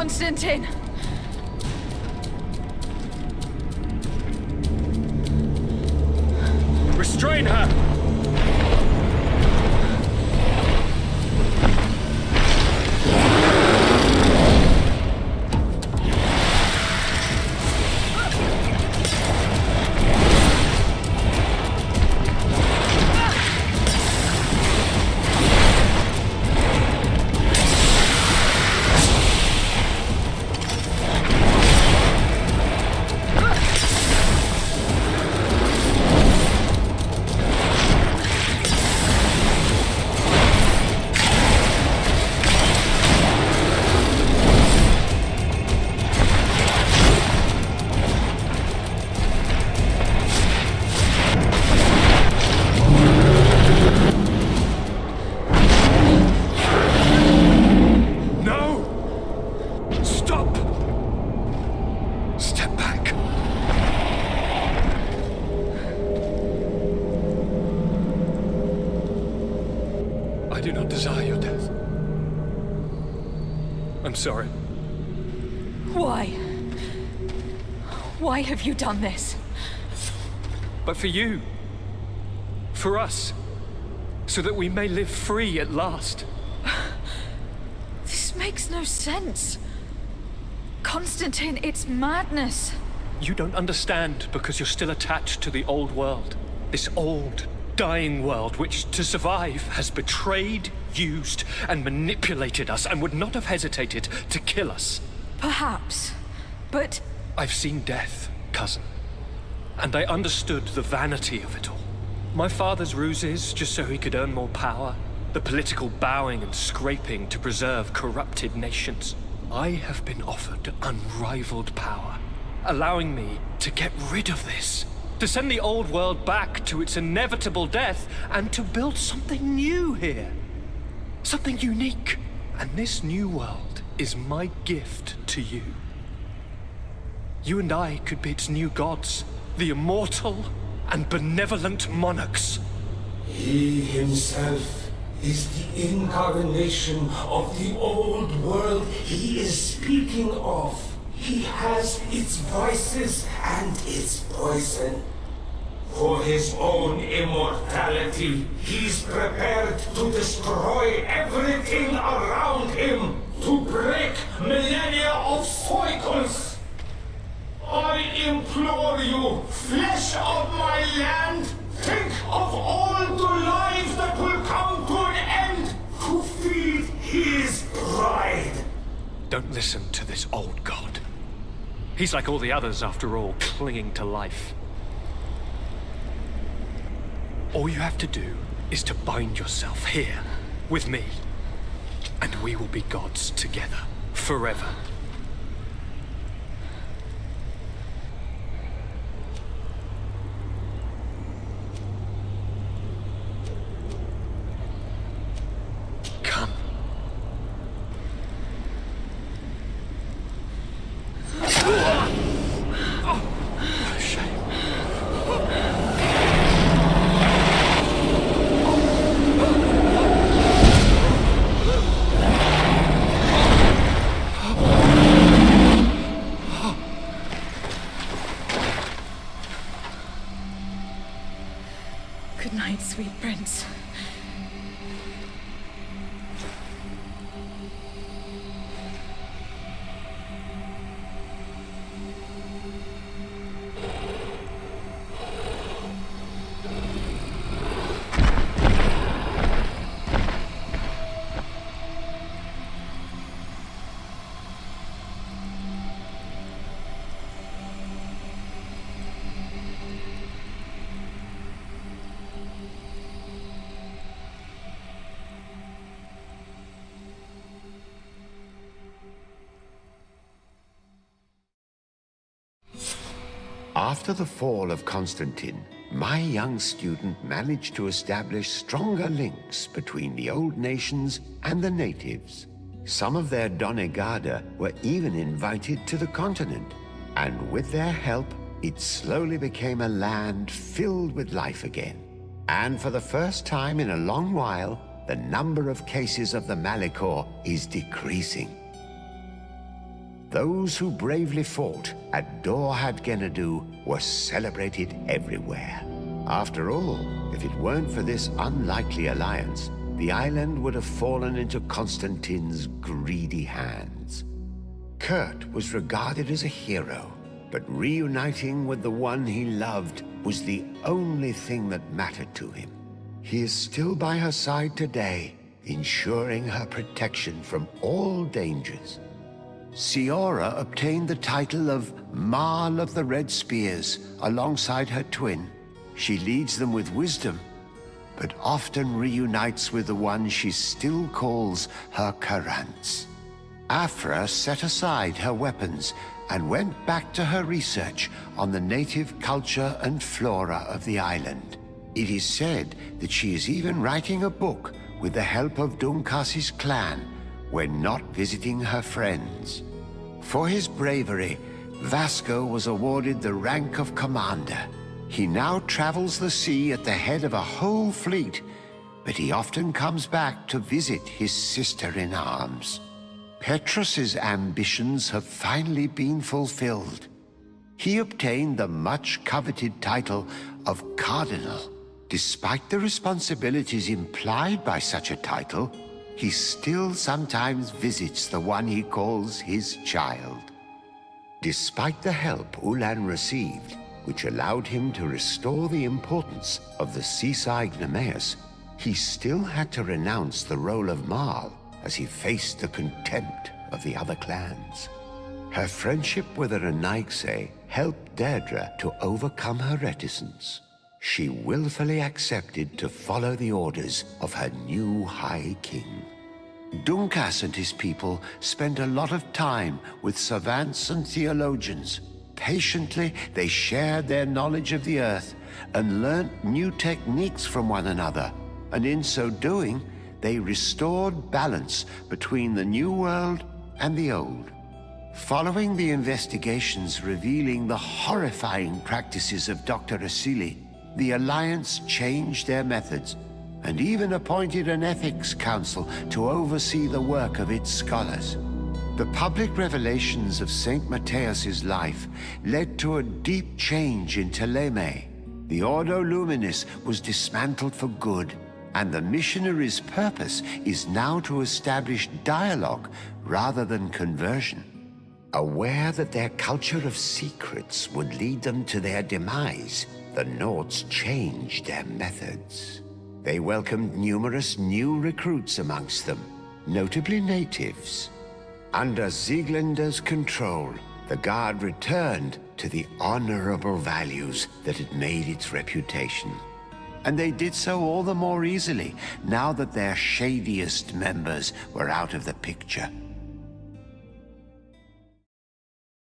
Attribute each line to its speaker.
Speaker 1: Constantine!
Speaker 2: Restrain her! I do not desire your death. I'm sorry.
Speaker 1: Why? Why have you done this?
Speaker 2: But for you. For us. So that we may live free at last.
Speaker 1: This makes no sense. Constantine, it's madness.
Speaker 2: You don't understand because you're still attached to the old world. This old, dying world which, to survive, has betrayed, used, and manipulated us and would not have hesitated to kill us.
Speaker 1: Perhaps, but...
Speaker 2: I've seen death, cousin. And I understood the vanity of it all. My father's ruses just so he could earn more power. The political bowing and scraping to preserve corrupted nations. I have been offered unrivaled power, allowing me to get rid of this. To send the old world back to its inevitable death and to build something new here. Something unique. And this new world is my gift to you. You and I could be its new gods, the immortal and benevolent monarchs.
Speaker 3: He himself is the incarnation of the old world he is speaking of. He has its vices and its poison. For his own immortality, he's prepared to destroy everything around him, to break millennia of cycles. I implore you, flesh of my land, think of all the lives that will come to an end to feed his pride.
Speaker 2: Don't listen to this old god. He's like all the others, after all, clinging to life. All you have to do is to bind yourself here, with me. And we will be gods together, forever. Come.
Speaker 1: Good night, sweet prince.
Speaker 4: After the fall of Constantine, my young student managed to establish stronger links between the old nations and the natives. Some of their donegada were even invited to the continent, and with their help, it slowly became a land filled with life again. And for the first time in a long while, the number of cases of the Malichor is decreasing. Those who bravely fought at Dorhad Genadu were celebrated everywhere. After all, if it weren't for this unlikely alliance, the island would have fallen into Constantine's greedy hands. Kurt was regarded as a hero, but reuniting with the one he loved was the only thing that mattered to him. He is still by her side today, ensuring her protection from all dangers. Siora obtained the title of Marl of the Red Spears alongside her twin. She leads them with wisdom, but often reunites with the one she still calls her Karants. Afra set aside her weapons and went back to her research on the native culture and flora of the island. It is said that she is even writing a book with the help of Dunkas's clan when not visiting her friends. For his bravery, Vasco was awarded the rank of commander. He now travels the sea at the head of a whole fleet, but he often comes back to visit his sister-in-arms. Petrus's ambitions have finally been fulfilled. He obtained the much-coveted title of Cardinal. Despite the responsibilities implied by such a title, he still sometimes visits the one he calls his child. Despite the help Ulan received, which allowed him to restore the importance of the seaside Nemeus, he still had to renounce the role of Marl as he faced the contempt of the other clans. Her friendship with the Renaigse helped Deirdre to overcome her reticence. She willfully accepted to follow the orders of her new High King. Dunkas and his people spent a lot of time with savants and theologians. Patiently, they shared their knowledge of the earth and learnt new techniques from one another, and in so doing, they restored balance between the New World and the Old. Following the investigations revealing the horrifying practices of Dr. Asili, the Alliance changed their methods and even appointed an ethics council to oversee the work of its scholars. The public revelations of Saint Matthias's life led to a deep change in Teleme. The Ordo Luminis was dismantled for good, and the missionaries' purpose is now to establish dialogue rather than conversion. Aware that their culture of secrets would lead them to their demise, the Nords changed their methods. They welcomed numerous new recruits amongst them, notably natives. Under Sieglinder's control, the Guard returned to the honorable values that had made its reputation. And they did so all the more easily now that their shadiest members were out of the picture.